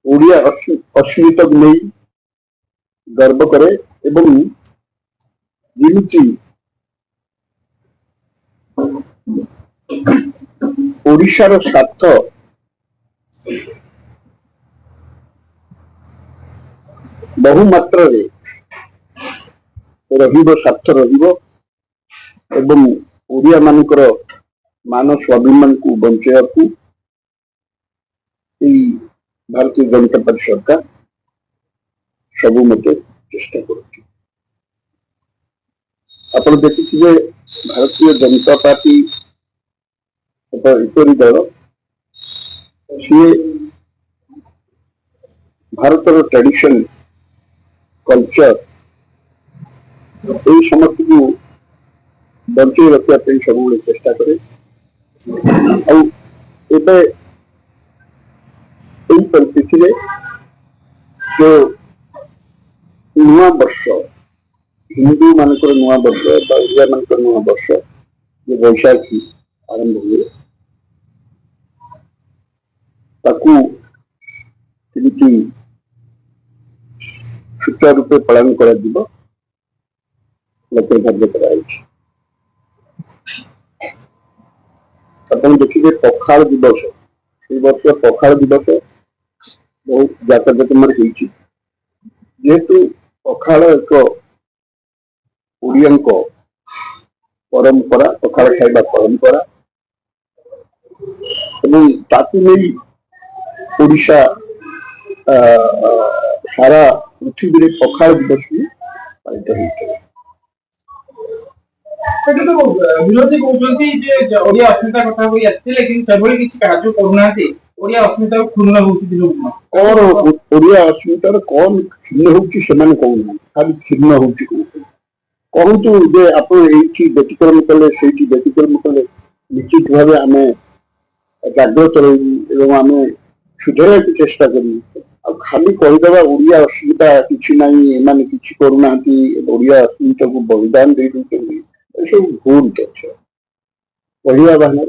ओडिया अस्मिता नहीं गर्व करे एवं जिमिति ओडिशार स्वार्थ बहुमात्रा स्वार्थ ओडिया मानकर मान स्वाभिमान को बंचा भारतीय जनता पार्टी सरकार सब मत चेष्टा कर देखिए भारतीय जनता पार्टी एपरी दल सी भारतर ट्रेडिशन कल्चर यही समस्त को बंचे रखा सब चेष्टा करे परिस्थिति जो नुआ वर्ष हिंदू मानकर नुआ वर्ष ओडिया मानकर नुआ वर्ष जो बैशाखी आरंभ हुए सुचारू रूपे पालन कर देखिए पखाल दिवस वर्ष पखाल दिवस बहुत जाकजकम जेहेतु पखाल एक ओडिया परंपरा पखाल खाइबा परंपरा नहीं ओडिशा सारा पृथ्वी में पखाल दिवस भी पालित होता है। विरोधी कहते ओडिया अस्मिता कथा कोई आसते लेकिन सेभली किछि कार्य करूनांती ओडिया अस्मिता क्षुण्ण होउछि दिन और ओडिया अस्मिता कौन क्षुण्ण होउछि सेमाने कहूना खाली क्षुण्ण होउछि कहतु जे आपण एठी व्यतिक्रम कले सेठी व्यतिक्रम कले निश्चित भाव आमे जागृत रही एवं आमे सुधार की चेष्टा करी खाली कहीदेवा ओडिया अस्मिता किछि नहीं एमाने किछि करूनांती ओडिया अस्मिता को बलिदान दे सब भूल तथ्य कहवा बहाना।